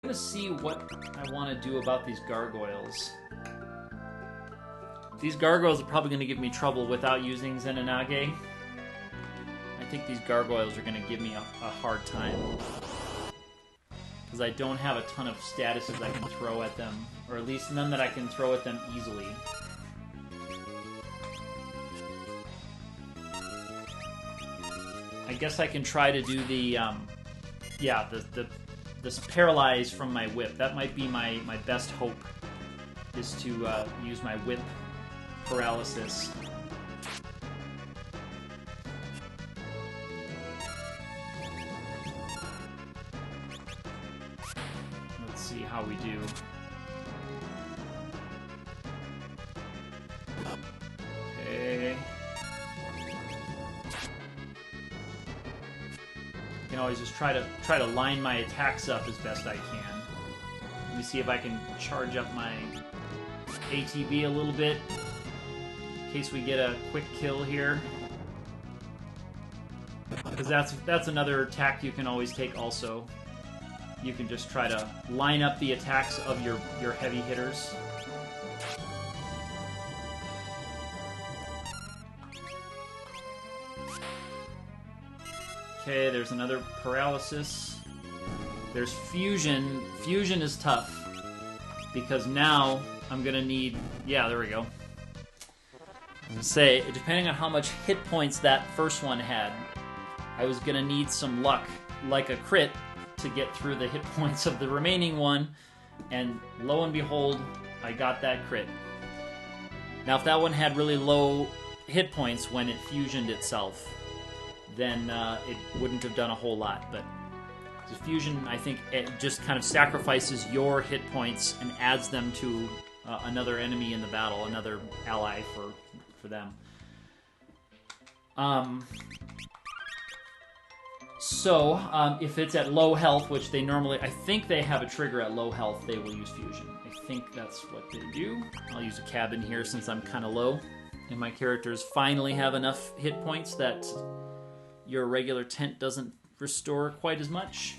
gonna see what I want to do about these gargoyles. These gargoyles are probably gonna give me trouble without using Zenonage. I think these gargoyles are gonna give me a hard time. Because I don't have a ton of statuses I can throw at them. Or at least none that I can throw at them easily. I guess I can try to do the, this paralyze from my whip. That might be my best hope, is to use my whip paralysis. Let's see how we do. Okay. I can always just try to line my attacks up as best I can. Let me see if I can charge up my ATB a little bit in case we get a quick kill here. Because that's another attack you can always take also. You can just try to line up the attacks of your heavy hitters. Okay, there's another paralysis. There's fusion. Fusion is tough. Because now I'm gonna need... Yeah, there we go. I was gonna say, depending on how much hit points that first one had, I was gonna need some luck, like a crit, to get through the hit points of the remaining one. And lo and behold, I got that crit. Now, if that one had really low hit points when it fusioned itself, then it wouldn't have done a whole lot. But the fusion, I think, it just kind of sacrifices your hit points and adds them to another enemy in the battle, another ally for them. If it's at low health, which they normally... I think they have a trigger at low health, they will use fusion. I think that's what they do. I'll use a cabin here since I'm kind of low. And my characters finally have enough hit points that your regular tent doesn't restore quite as much.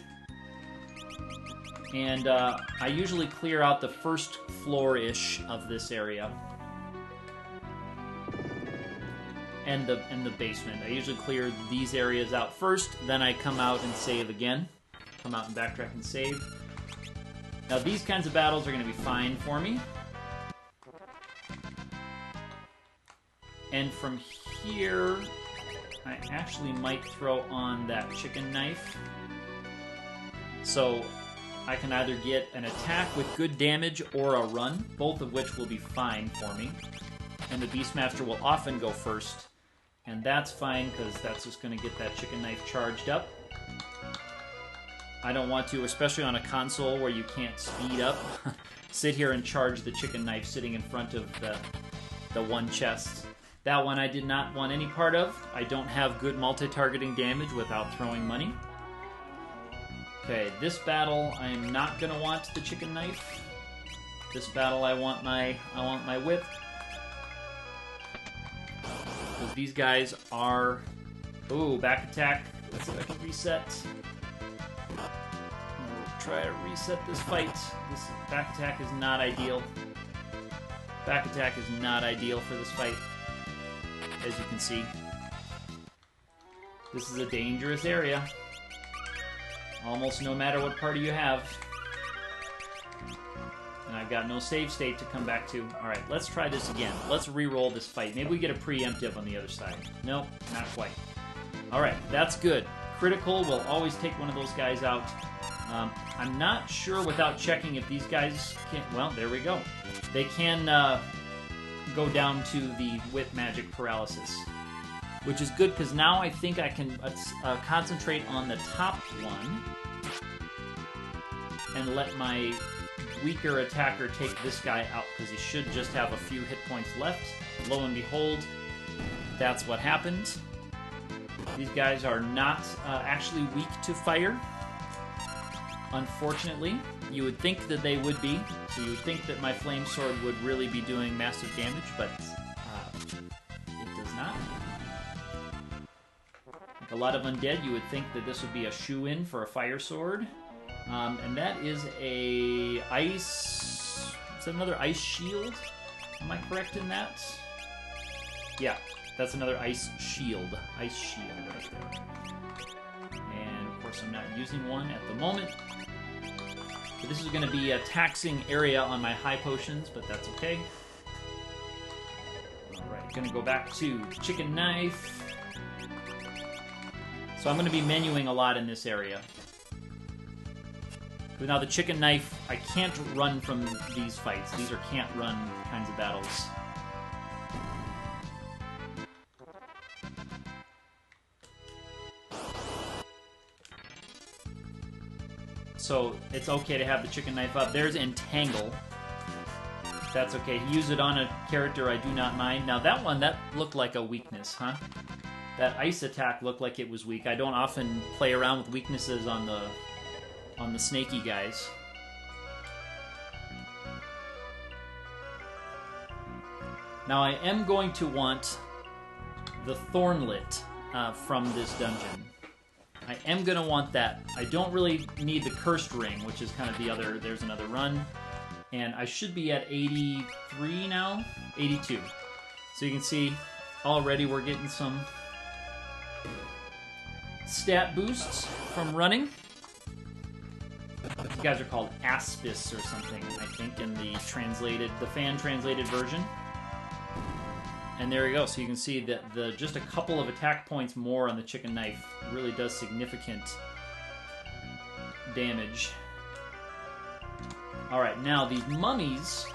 And I usually clear out the first floor-ish of this area. And the basement. I usually clear these areas out first, then I come out and save again. Come out and backtrack and save. Now these kinds of battles are going to be fine for me. And from here, I actually might throw on that chicken knife. So I can either get an attack with good damage or a run, both of which will be fine for me. And the Beastmaster will often go first. And that's fine, because that's just going to get that chicken knife charged up. I don't want to, especially on a console where you can't speed up, sit here and charge the chicken knife sitting in front of the one chest. That one I did not want any part of. I don't have good multi-targeting damage without throwing money. Okay, this battle I am not going to want the chicken knife. This battle I want my whip. Because these guys are... Ooh, back attack. Let's see if I can reset. We'll try to reset this fight. This back attack is not ideal. Back attack is not ideal for this fight, as you can see. This is a dangerous area. Almost no matter what party you have. And I've got no save state to come back to. Alright, let's try this again. Let's re-roll this fight. Maybe we get a preemptive on the other side. Nope, not quite. Alright, that's good. Critical will always take one of those guys out. I'm not sure without checking if these guys can... Well, there we go. They can go down to the whip magic paralysis. Which is good, because now I think I can concentrate on the top one and let my weaker attacker take this guy out, because he should just have a few hit points left. Lo and behold, that's what happened. These guys are not actually weak to fire. Unfortunately, you would think that they would be, so you would think that my flame sword would really be doing massive damage, but it does not. Like a lot of undead, you would think that this would be a shoe-in for a fire sword. And that is a ice... Is that another ice shield? Am I correct in that? Yeah, that's another ice shield. Ice shield right there. And of course I'm not using one at the moment. So this is going to be a taxing area on my high potions, but that's okay. Alright, going to go back to chicken knife. So I'm going to be menuing a lot in this area. But now the chicken knife, I can't run from these fights. These are can't run kinds of battles. So it's okay to have the chicken knife up. There's Entangle. That's okay. Use it on a character I do not mind. Now that one, that looked like a weakness, huh? That ice attack looked like it was weak. I don't often play around with weaknesses on the snaky guys. Now I am going to want the Thornlet from this dungeon. I am going to want that. I don't really need the Cursed Ring, which is kind of the other... There's another run. And I should be at 83 now? 82. So you can see already we're getting some stat boosts from running. These guys are called Aspis or something, I think, in the fan-translated version. And there you go. So you can see that just a couple of attack points more on the chicken knife really does significant damage. All right, now these mummies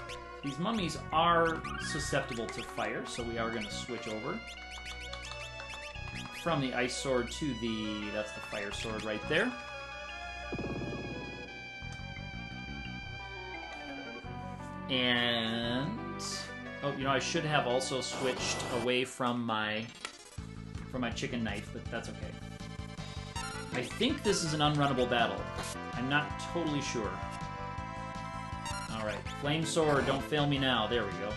are susceptible to fire, so we are going to switch over from the ice sword to that's the fire sword right there. And oh, you know, I should have also switched away from my chicken knife, but that's okay. I think this is an unrunnable battle. I'm not totally sure. Alright, Flame Sword, don't fail me now. There we go.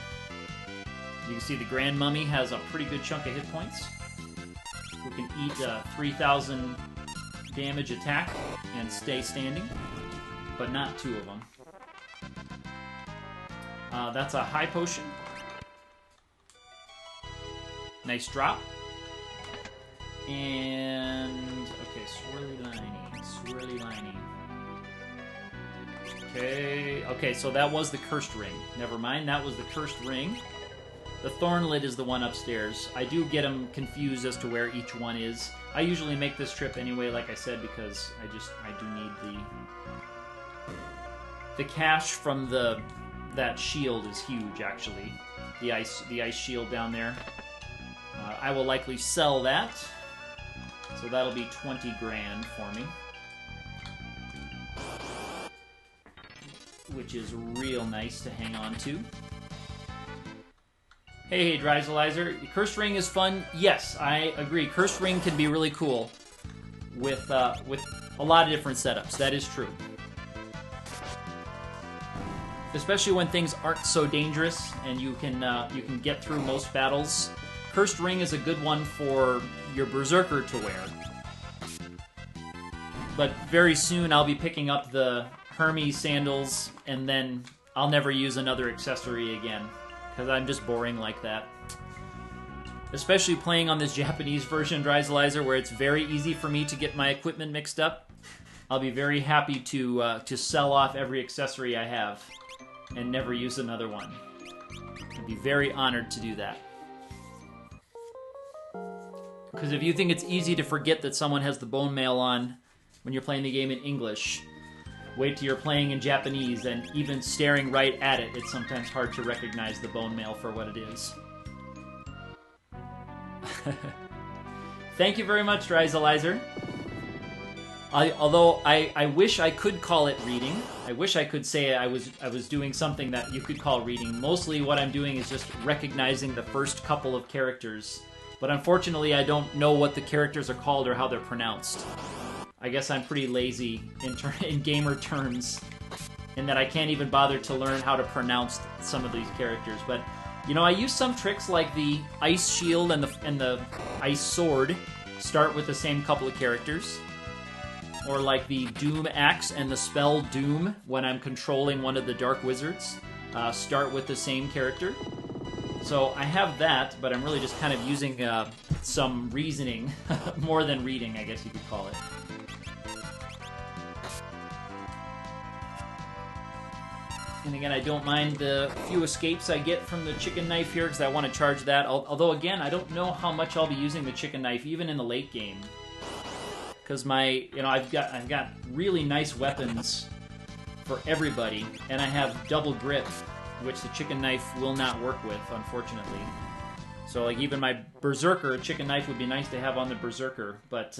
You can see the Grand Mummy has a pretty good chunk of hit points. We can eat 3,000 damage attack and stay standing, but not two of them. That's a high potion. Nice drop. And, okay, swirly lining. Okay, so that was the Cursed Ring. Never mind, that was the Cursed Ring. The Thornlet is the one upstairs. I do get them confused as to where each one is. I usually make this trip anyway, like I said, because I do need the cash from that shield is huge, actually. The ice shield down there. I will likely sell that. So that'll be 20 grand for me. Which is real nice to hang on to. Hey, Dryzalizer. Cursed Ring is fun. Yes, I agree. Cursed Ring can be really cool with a lot of different setups. That is true. Especially when things aren't so dangerous and you can get through most battles. Cursed Ring is a good one for your Berserker to wear. But very soon I'll be picking up the Hermes sandals, and then I'll never use another accessory again, because I'm just boring like that. Especially playing on this Japanese version, Dryzalizer, where it's very easy for me to get my equipment mixed up. I'll be very happy to sell off every accessory I have and never use another one. I'd be very honored to do that. Because if you think it's easy to forget that someone has the bone mail on when you're playing the game in English, wait till you're playing in Japanese, and even staring right at it, it's sometimes hard to recognize the bone mail for what it is. Thank you very much, Dryzalizer. Although I wish I could call it reading. I wish I could say I was doing something that you could call reading. Mostly what I'm doing is just recognizing the first couple of characters. But unfortunately, I don't know what the characters are called or how they're pronounced. I guess I'm pretty lazy in gamer terms, in that I can't even bother to learn how to pronounce some of these characters. But you know, I use some tricks like the ice shield and the ice sword start with the same couple of characters, or like the Doom Axe and the spell Doom when I'm controlling one of the Dark Wizards, start with the same character. So I have that, but I'm really just kind of using some reasoning, more than reading, I guess you could call it. And again, I don't mind the few escapes I get from the chicken knife here, because I want to charge that. Although, again, I don't know how much I'll be using the chicken knife, even in the late game. Because I've got really nice weapons for everybody, and I have double grip, which the chicken knife will not work with, unfortunately. So, like, even my Berserker, a chicken knife would be nice to have on the Berserker, but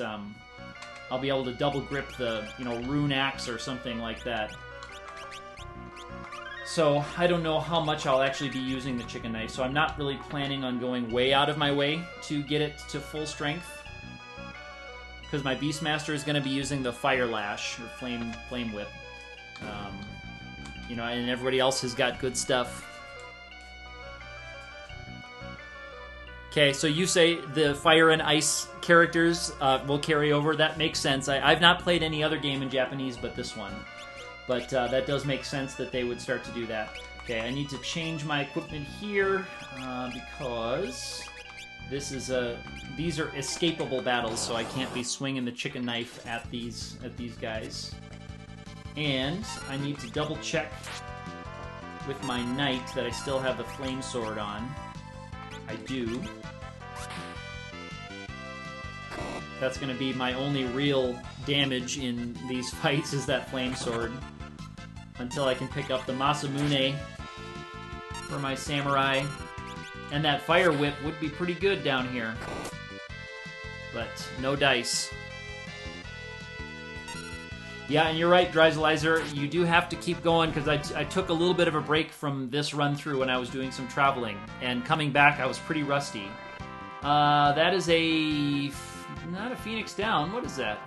I'll be able to double grip the, Rune Axe or something like that. So, I don't know how much I'll actually be using the chicken knife, so I'm not really planning on going way out of my way to get it to full strength. Because my Beastmaster is going to be using the Fire Lash, or Flame Whip. And everybody else has got good stuff. Okay, so you say the Fire and Ice characters will carry over. That makes sense. I've not played any other game in Japanese but this one. But that does make sense that they would start to do that. Okay, I need to change my equipment here because these are escapable battles, so I can't be swinging the chicken knife at these guys. And I need to double check with my knight that I still have the flame sword on. I do. That's going to be my only real damage in these fights, is that flame sword. Until I can pick up the Masamune for my samurai. And that fire whip would be pretty good down here. But no dice. Yeah, and you're right, Dreiselizer. You do have to keep going, because I took a little bit of a break from this run-through when I was doing some traveling. And coming back, I was pretty rusty. That is not a Phoenix Down. What is that?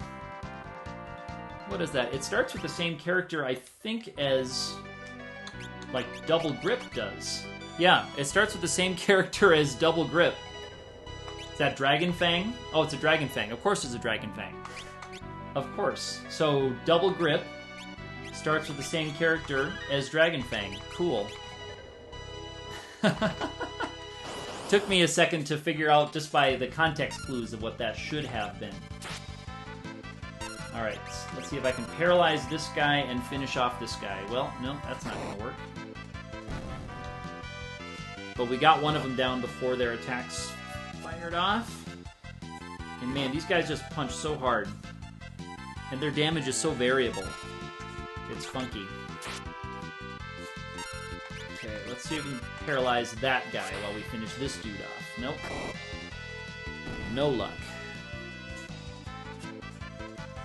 What is that? It starts with the same character, I think, as, like, Double Grip does. Yeah, it starts with the same character as Double Grip. Is that Dragon Fang? Oh, it's a Dragon Fang. Of course it's a Dragon Fang. Of course. So, Double Grip starts with the same character as Dragon Fang. Cool. Took me a second to figure out, just by the context clues, of what that should have been. Alright, let's see if I can paralyze this guy and finish off this guy. Well, no, that's not going to work. But we got one of them down before their attacks fired off. And man, these guys just punch so hard. And their damage is so variable. It's funky. Okay, let's see if we can paralyze that guy while we finish this dude off. Nope. No luck.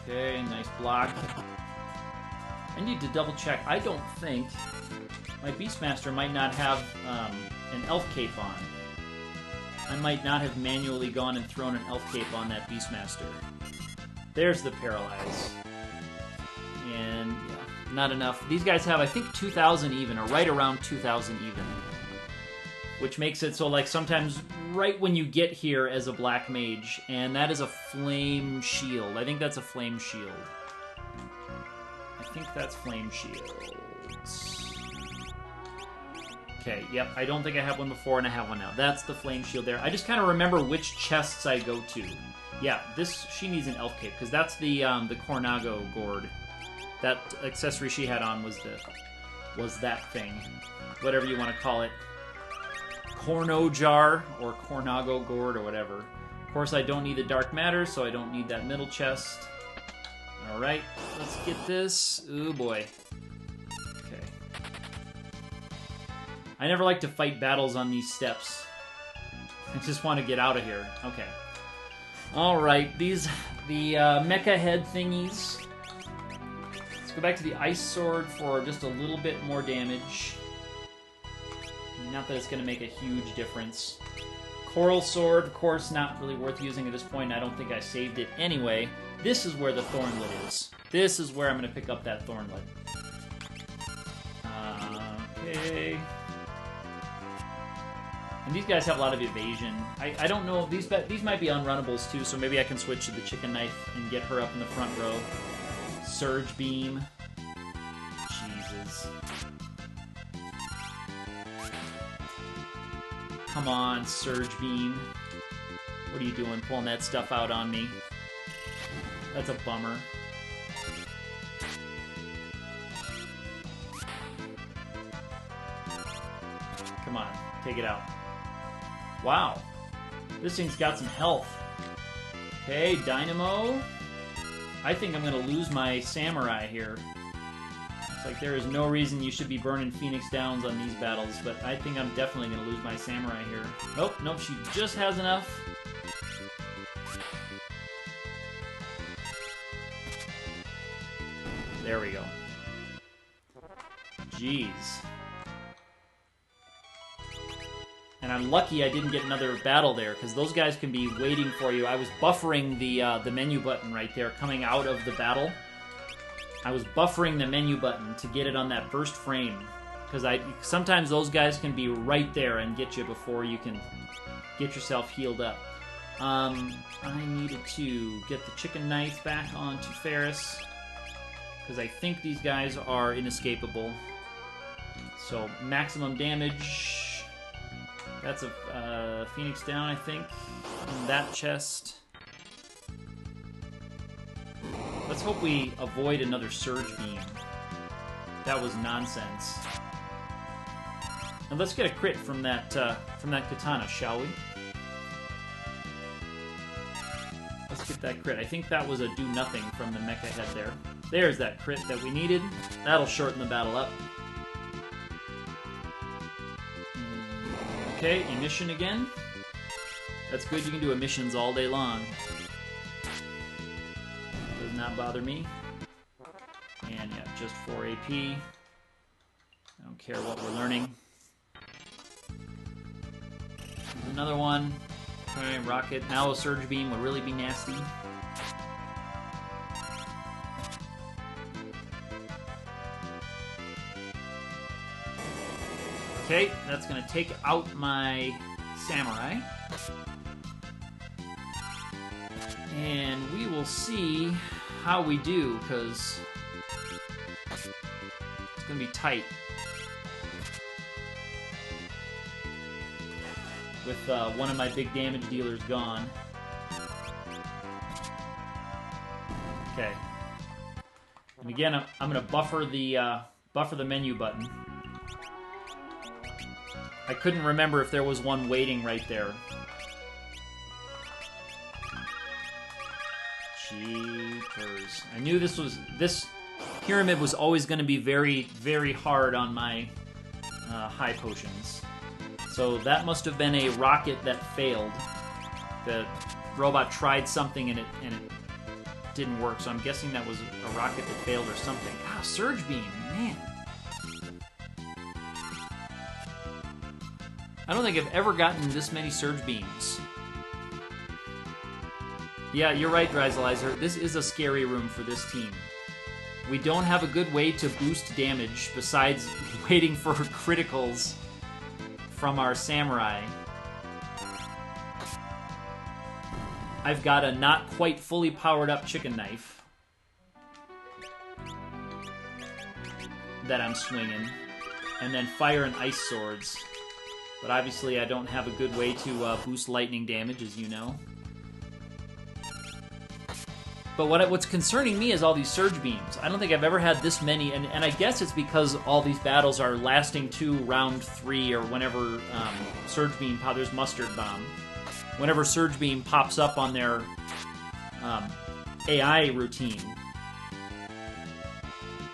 Okay, nice block. I need to double check. I don't think my Beastmaster might not have an Elf Cape on. I might not have manually gone and thrown an Elf Cape on that Beastmaster. There's the Paralyze. And, yeah, not enough. These guys have, I think, 2,000 even, or right around 2,000 even. Which makes it so, like, sometimes right when you get here as a Black Mage, and that is a Flame Shield. I think that's a Flame Shield. I think that's Flame Shields. Okay, yep, I don't think I have one before, and I have one now. That's the Flame Shield there. I just kind of remember which chests I go to. Yeah, she needs an Elf Cape, because that's the Cornago Gourd. That accessory she had on was that thing. Whatever you want to call it. Corno Jar, or Cornago Gourd, or whatever. Of course, I don't need the Dark Matter, so I don't need that middle chest. Alright, let's get this. Ooh, boy. Okay. I never like to fight battles on these steps. I just want to get out of here. Okay. Alright, the mecha head thingies. Let's go back to the Ice Sword for just a little bit more damage. Not that it's going to make a huge difference. Coral Sword, of course, not really worth using at this point. I don't think I saved it anyway. This is where the Thornlet is. This is where I'm going to pick up that Thornlet. Okay. And these guys have a lot of evasion. I don't know. These might be unrunnables too, so maybe I can switch to the Chicken Knife and get her up in the front row. Surge Beam. Jesus. Come on, Surge Beam. What are you doing, pulling that stuff out on me? That's a bummer. Come on, take it out. Wow. This thing's got some health. Okay, Dynamo. I think I'm going to lose my Samurai here. It's like there is no reason you should be burning Phoenix Downs on these battles, but I think I'm definitely going to lose my Samurai here. Nope, nope, she just has enough. There we go. Jeez. And I'm lucky I didn't get another battle there, because those guys can be waiting for you. I was buffering the menu button right there coming out of the battle. I was buffering the menu button to get it on that burst frame, because sometimes those guys can be right there and get you before you can get yourself healed up. I needed to get the chicken knife back onto Ferris, because I think these guys are inescapable. So maximum damage. That's a Phoenix Down, I think, in that chest. Let's hope we avoid another Surge Beam. That was nonsense. And let's get a crit from that katana, shall we? Let's get that crit. I think that was a do-nothing from the mecha head there. There's that crit that we needed. That'll shorten the battle up. Okay, emission again. That's good, you can do emissions all day long. Does not bother me. And yeah, just 4 AP. I don't care what we're learning. There's another one. Okay, rocket. Now a Surge Beam would really be nasty. Okay, that's going to take out my Samurai. And we will see how we do, because it's going to be tight. With one of my big damage dealers gone. Okay. And again, I'm going to buffer the menu button. I couldn't remember if there was one waiting right there. Jeepers. I knew this pyramid was always going to be very, very hard on my high potions. So that must have been a rocket that failed. The robot tried something and it didn't work, so I'm guessing that was a rocket that failed or something. Ah, Surge Beam, man. I don't think I've ever gotten this many Surge Beams. Yeah, you're right, Dryzelizer. This is a scary room for this team. We don't have a good way to boost damage besides waiting for criticals from our Samurai. I've got a not quite fully powered up chicken knife that I'm swinging, and then fire and ice swords. But obviously I don't have a good way to boost lightning damage, as you know. But what's concerning me is all these Surge Beams. I don't think I've ever had this many, and I guess it's because all these battles are lasting to round 3, or whenever Surge Beam, there's Mustard Bomb. Whenever Surge Beam pops up on their AI routine.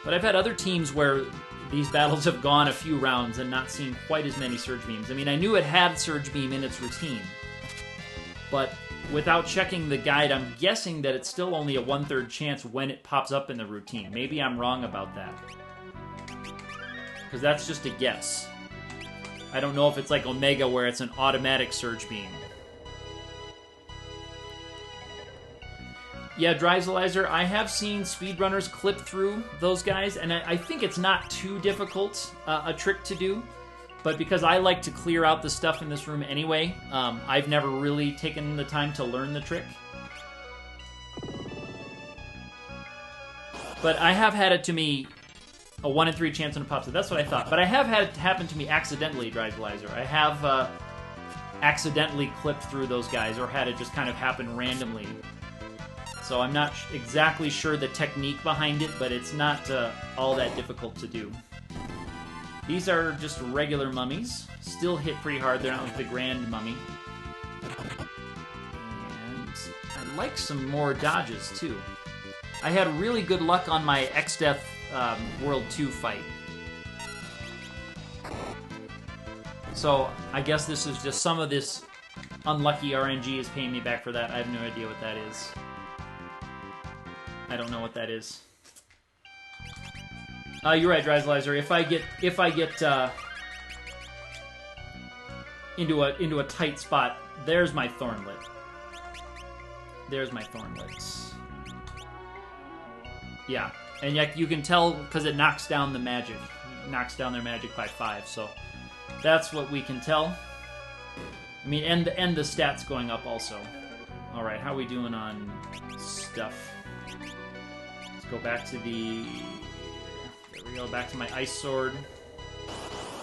But I've had other teams where these battles have gone a few rounds and not seen quite as many Surge Beams. I mean, I knew it had Surge Beam in its routine, but without checking the guide, I'm guessing that it's still only a 1/3 chance when it pops up in the routine. Maybe I'm wrong about that, because that's just a guess. I don't know if it's like Omega, where it's an automatic Surge Beam. Yeah, Dryzelizer, I have seen speedrunners clip through those guys, and I think it's not too difficult a trick to do, but because I like to clear out the stuff in this room anyway, I've never really taken the time to learn the trick. But I have had it to me a 1 in 3 chance on a pop. So that's what I thought. But I have had it happen to me accidentally, Drivelizer. I have accidentally clipped through those guys, or had it just kind of happen randomly. So I'm not exactly sure the technique behind it, but it's not all that difficult to do. These are just regular mummies. Still hit pretty hard. They're not like the grand mummy. And I'd like some more dodges, too. I had really good luck on my X-Death World 2 fight. So I guess this is just some of this unlucky RNG is paying me back for that. I have no idea what that is. I don't know what that is. You're right, Drivelizer. If I get into a tight spot, there's my Thornlet. There's my Thornlets. Yeah, and yet you can tell because it knocks down the magic. It knocks down their magic by 5. So that's what we can tell. I mean, and the stats going up also. All right, how are we doing on stuff? Let's go back to the. There we go, back to my ice sword.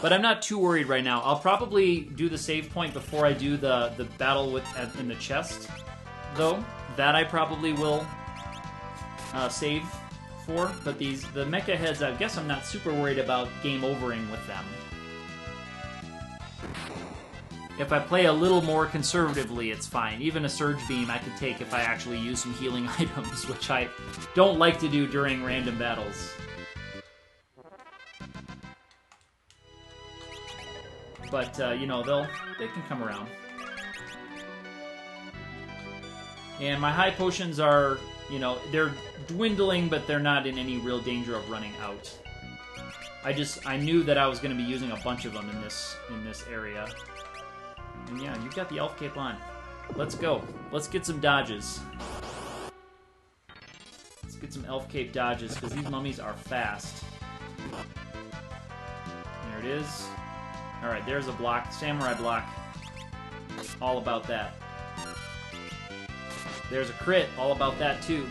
But I'm not too worried right now. I'll probably do the save point before I do the battle in the chest, though. That I probably will save for. But the mecha heads, I guess I'm not super worried about game overing with them. If I play a little more conservatively, it's fine. Even a Surge Beam I could take if I actually use some healing items, which I don't like to do during random battles. But, you know, they can come around. And my high potions are, you know, they're dwindling, but they're not in any real danger of running out. I knew that I was going to be using a bunch of them in this area. And yeah, you've got the elf cape on. Let's go. Let's get some dodges. Let's get some elf cape dodges, because these mummies are fast. There it is. Alright, there's a block. Samurai block. All about that. There's a crit. All about that, too.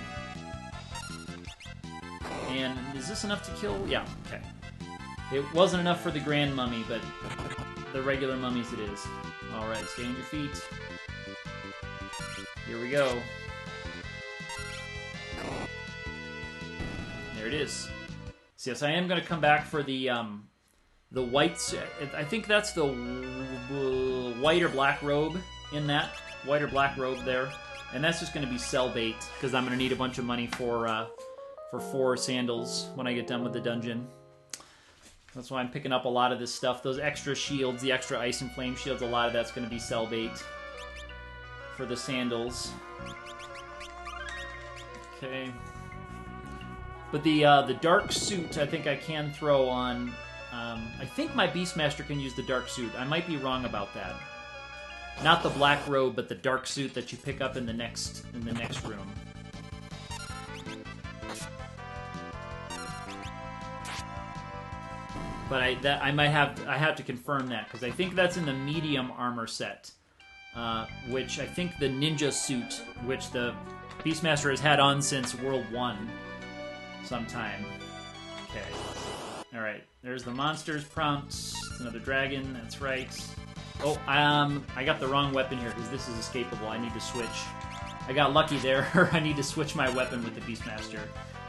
And is this enough to kill? Yeah, okay. It wasn't enough for the Grand Mummy, but the regular mummies it is. Alright, stay on your feet. Here we go. There it is. So yes, I am going to come back for the white... I think that's the white or black robe in that. White or black robe there. And that's just going to be sell bait, because I'm going to need a bunch of money for 4 sandals when I get done with the dungeon. That's why I'm picking up a lot of this stuff. Those extra shields, the extra ice and flame shields, a lot of that's going to be sell bait for the sandals. Okay. But the dark suit, I think I can throw on... I think my Beastmaster can use the dark suit. I might be wrong about that. Not the black robe, but the dark suit that you pick up in the next room. But I have to confirm that, because I think that's in the medium armor set, which I think the ninja suit, which the Beastmaster has had on since World 1 sometime. Okay. Alright, there's the monsters prompt. It's another dragon, that's right. Oh, I got the wrong weapon here, because this is escapable. I need to switch. I got lucky there. I need to switch my weapon with the Beastmaster.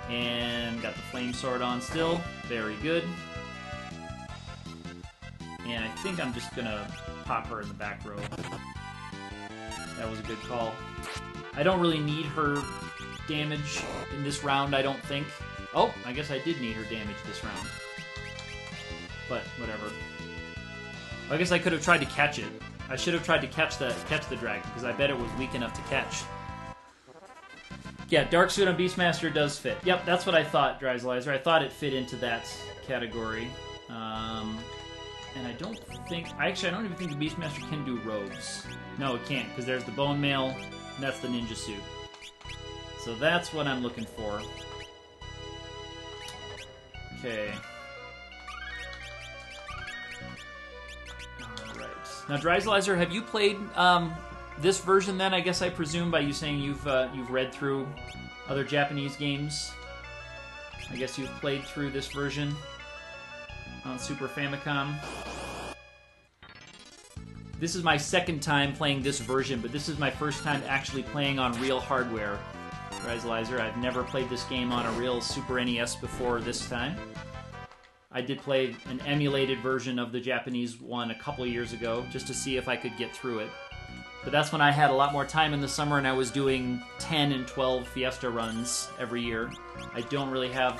And got the flame sword on still. Very good. And I think I'm just gonna pop her in the back row. That was a good call. I don't really need her damage in this round, I don't think. Oh, I guess I did need her damage this round. But, whatever. I guess I could have tried to catch it. I should have tried to catch the dragon, because I bet it was weak enough to catch. Yeah, Dark Suit on Beastmaster does fit. Yep, that's what I thought, Drivelizer. I thought it fit into that category. And I don't think... Actually, I don't even think the Beastmaster can do robes. No, it can't, because there's the bone mail, and that's the ninja suit. So that's what I'm looking for. Okay. Alright. Now, Drivelizer, have you played this version then, I guess I presume, by you saying you've read through other Japanese games? I guess you've played through this version on Super Famicom. This is my second time playing this version, but this is my first time actually playing on real hardware. Realizer, I've never played this game on a real Super NES before this time. I did play an emulated version of the Japanese one a couple years ago, just to see if I could get through it. But that's when I had a lot more time in the summer and I was doing 10 and 12 Fiesta runs every year. I don't really have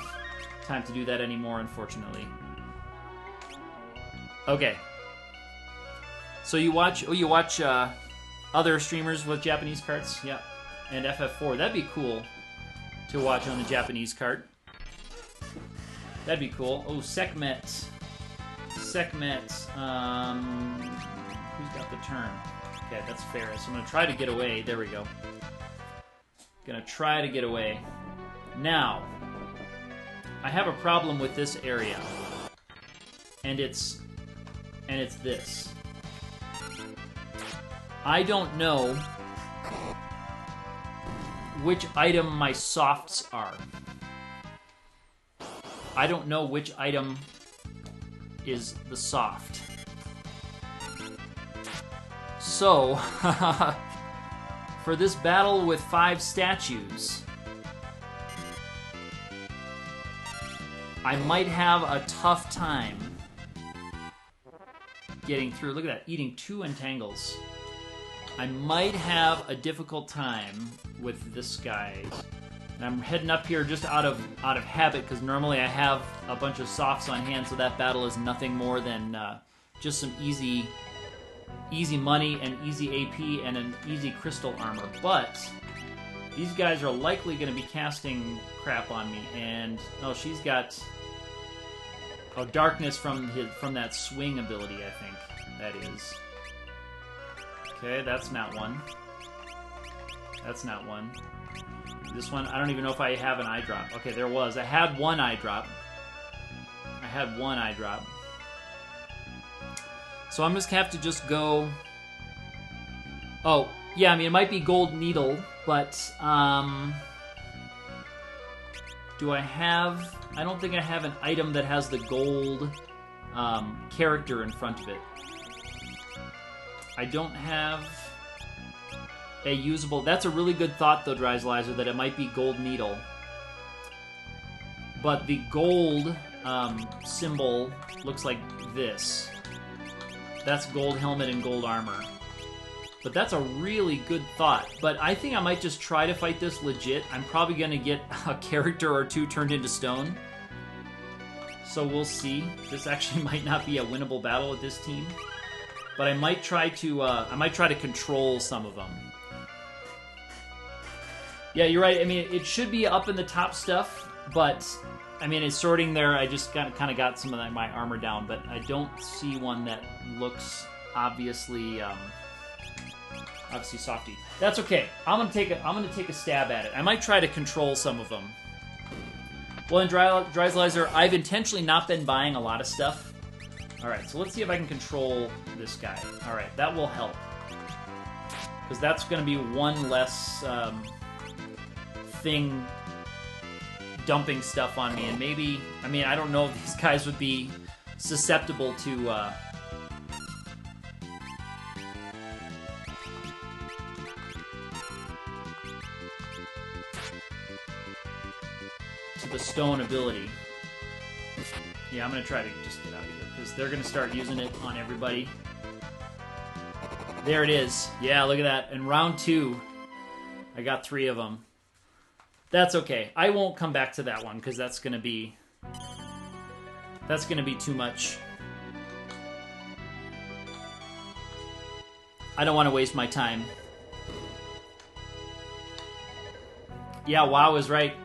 time to do that anymore, unfortunately. Okay. So you watch other streamers with Japanese carts? Yeah. And FF4. That'd be cool to watch on the Japanese cart. That'd be cool. Oh, Sekhmet. Sekhmet. Who's got the turn? Okay, that's fair. So I'm going to try to get away. There we go. Going to try to get away. Now, I have a problem with this area. And it's this. I don't know which item my softs are. I don't know which item is the soft. So, for this battle with 5 statues, I might have a tough time getting through. Look at that, eating 2 entangles. I might have a difficult time with this guy. And I'm heading up here just out of habit, because normally I have a bunch of softs on hand, so that battle is nothing more than just some easy money and easy AP and an easy crystal armor. But these guys are likely going to be casting crap on me. And oh, she's got darkness from that swing ability, I think that is. Okay, that's not one. That's not one. This one, I don't even know if I have an eye drop. Okay, there was. I had one eye drop. So I'm just gonna have to just go... Oh, yeah, I mean, it might be Gold Needle, but, do I have... I don't think I have an item that has the gold, character in front of it. I don't have a usable... That's a really good thought, though, Dreisleiser, that it might be Gold Needle. But the gold symbol looks like this. That's gold helmet and gold armor. But that's a really good thought. But I think I might just try to fight this legit. I'm probably going to get a character or two turned into stone. So we'll see. This actually might not be a winnable battle with this team. But I might try to control some of them. Yeah, you're right. I mean, it should be up in the top stuff, but I mean, it's sorting there. I just kind of got some of my armor down, but I don't see one that looks obviously softy. That's okay. I'm gonna take a stab at it. I might try to control some of them. Well, in Dreisleiser, I've intentionally not been buying a lot of stuff. All right, so let's see if I can control this guy. All right, that will help, because that's going to be one less thing dumping stuff on me, and maybe, I mean, I don't know if these guys would be susceptible to the stone ability. Yeah, I'm going to try to just get out of here, because they're going to start using it on everybody. There it is. Yeah, look at that. In round 2, I got 3 of them. That's okay. I won't come back to that one, because that's going to be too much. I don't want to waste my time. Yeah, WoW is right.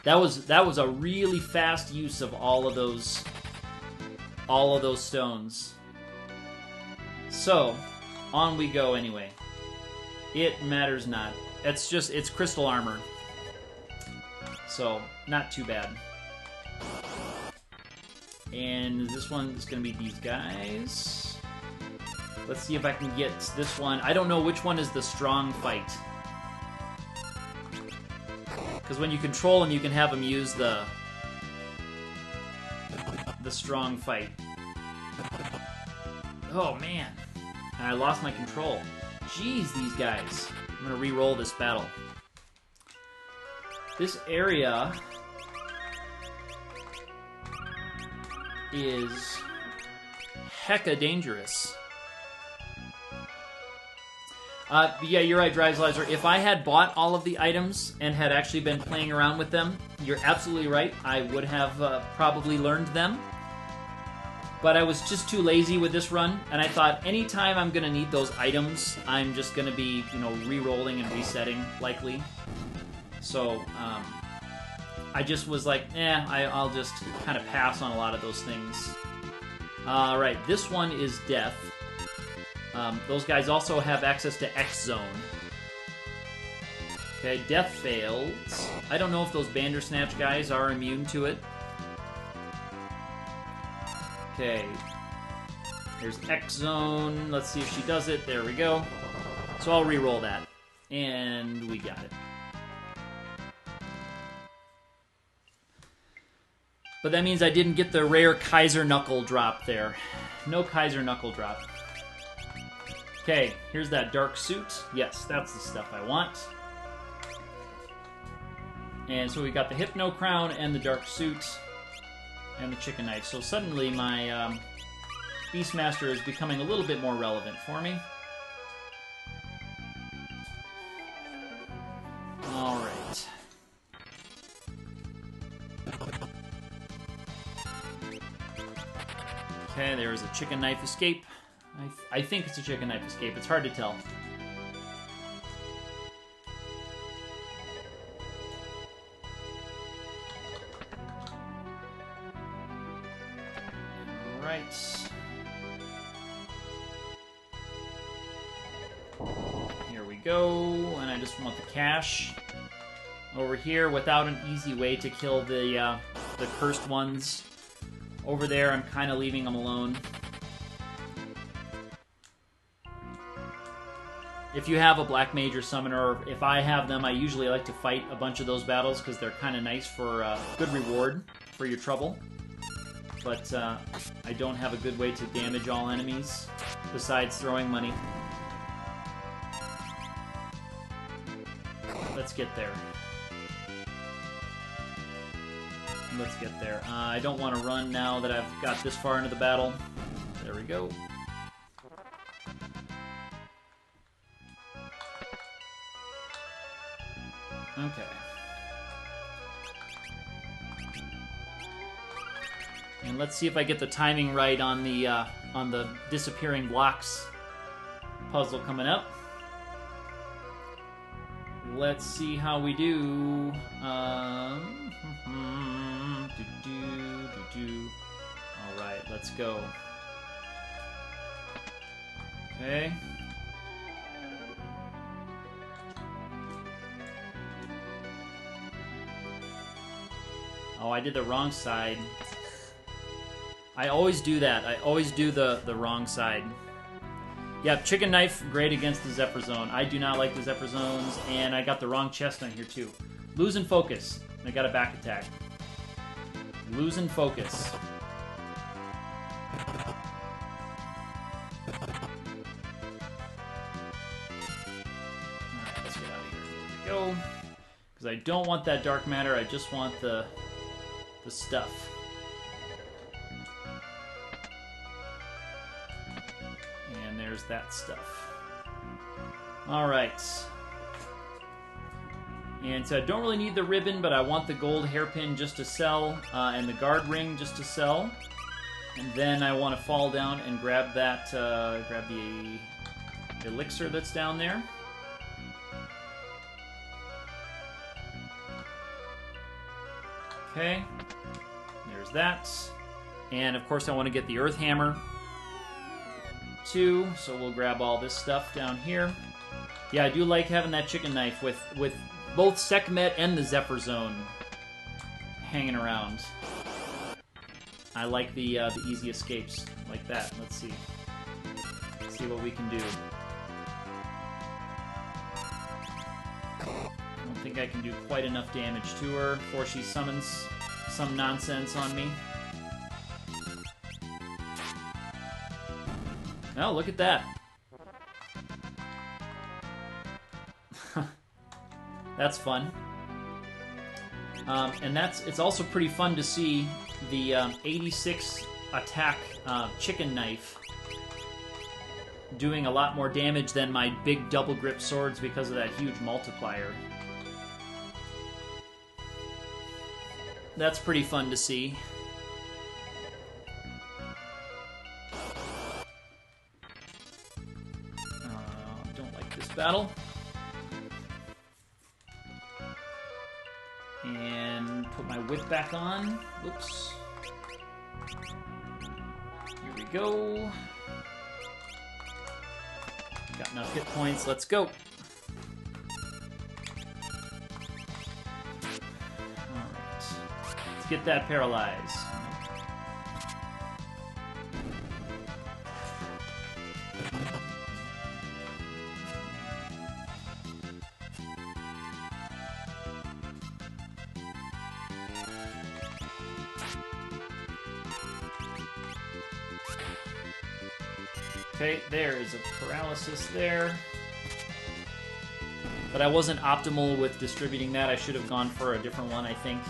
That was a really fast use of all of those stones. So, on we go anyway. It matters not. It's crystal armor. So, not too bad. And this one is going to be these guys. Let's see if I can get this one. I don't know which one is the strong fight. Because when you control him, you can have him use the strong fight. Oh man, and I lost my control. Jeez, these guys. I'm gonna re-roll this battle. This area is hecka dangerous. Yeah, you're right, Driveslizer. If I had bought all of the items and had actually been playing around with them, you're absolutely right. I would have probably learned them. But I was just too lazy with this run, and I thought anytime I'm going to need those items, I'm just going to be, you know, re-rolling and resetting, likely. So, I just was like, I'll just kind of pass on a lot of those things. Alright, this one is Death. Those guys also have access to X Zone. Okay, Death fails. I don't know if those Bandersnatch guys are immune to it. Okay. Here's X Zone. Let's see if she does it. There we go. So I'll re-roll that. And we got it. But that means I didn't get the rare Kaiser Knuckle drop there. No Kaiser Knuckle drop. Okay, here's that dark suit. Yes, that's the stuff I want. And so we got the Hypno Crown and the dark suit and the chicken knife. So suddenly my Beastmaster is becoming a little bit more relevant for me. Alright. Okay, there's a chicken knife escape. I think it's a chicken knife escape. It's hard to tell. Alright. Here we go. And I just want the cash. Over here, without an easy way to kill the cursed ones. Over there, I'm kind of leaving them alone. If you have a Black Mage or Summoner, or if I have them, I usually like to fight a bunch of those battles because they're kind of nice for good reward for your trouble. But I don't have a good way to damage all enemies besides throwing money. Let's get there. Let's get there. I don't want to run now that I've got this far into the battle. There we go. Okay. And let's see if I get the timing right on the disappearing blocks puzzle coming up. Let's see how we do. Alright, let's go. Okay. Oh, I did the wrong side. I always do that. I always do the wrong side. Yeah, Chicken Knife, great against the Zephyr Zone. I do not like the Zephyr Zones, and I got the wrong chest on here too. Losing focus. I got a back attack. Losing focus. Alright, let's get out of here. There we go. Because I don't want that dark matter, I just want the stuff. And there's that stuff. Alright. And so I don't really need the ribbon, but I want the gold hairpin just to sell, and the guard ring just to sell. And then I want to fall down and grab that, grab the elixir that's down there. Okay, there's that. And of course I want to get the Earth Hammer too, so we'll grab all this stuff down here. Yeah, I do like having that chicken knife with both Sekhmet and the Zephyr Zone hanging around. I like the easy escapes like that. Let's see. Let's see what we can do. think I can do quite enough damage to her before she summons some nonsense on me. Oh, look at that. That's fun. And it's also pretty fun to see the 86 attack chicken knife doing a lot more damage than my big double grip swords because of that huge multiplier. That's pretty fun to see. Don't like this battle. And put my whip back on. Whoops. Here we go. Got enough hit points. Let's go. Alright. Let's get that paralyzed. Okay, there is a paralysis there. But I wasn't optimal with distributing that. I should have gone for a different one, I think.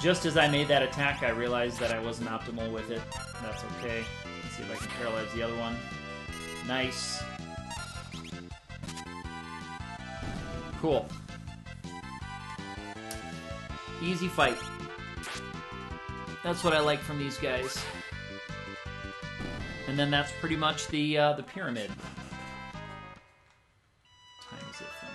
Just as I made that attack, I realized that I wasn't optimal with it. That's okay. Let's see if I can paralyze the other one. Nice. Cool. Easy fight. That's what I like from these guys. And then that's pretty much the pyramid. What time is it for me?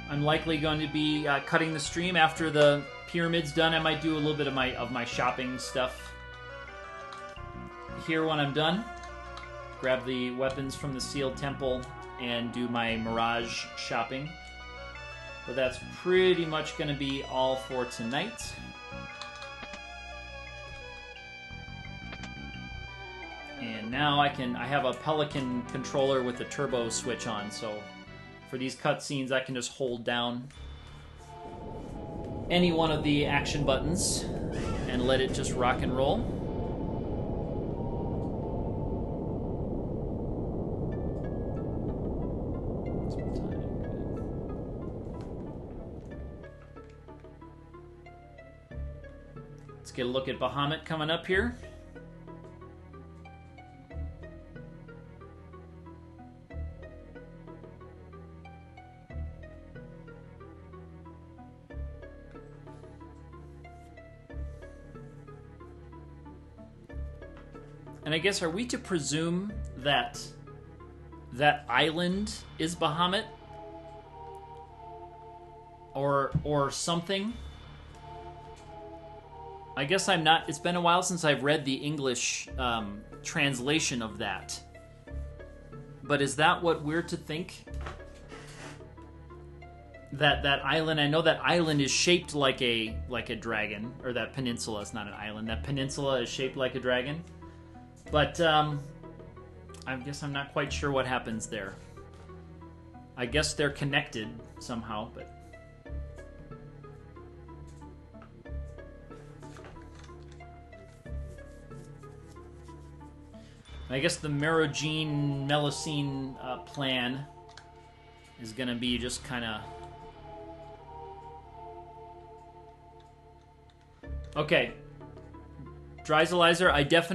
I'm likely going to be cutting the stream after the pyramid's done. I might do a little bit of my shopping stuff here when I'm done. Grab the weapons from the sealed temple and do my mirage shopping. But that's pretty much going to be all for tonight. And now I have a Pelican controller with the turbo switch on, so for these cutscenes I can just hold down any one of the action buttons and let it just rock and roll. Let's get a look at Bahamut coming up here. And I guess, are we to presume that that island is Bahamut? Or something? I guess I'm not... It's been a while since I've read the English translation of that. But is that what we're to think? That island... I know that island is shaped like a dragon. Or that peninsula is not an island. That peninsula is shaped like a dragon. But, I guess I'm not quite sure what happens there. I guess they're connected somehow, but... I guess the Merogene Melusine plan is going to be just kind of... Okay. Dryzalizer, I definitely...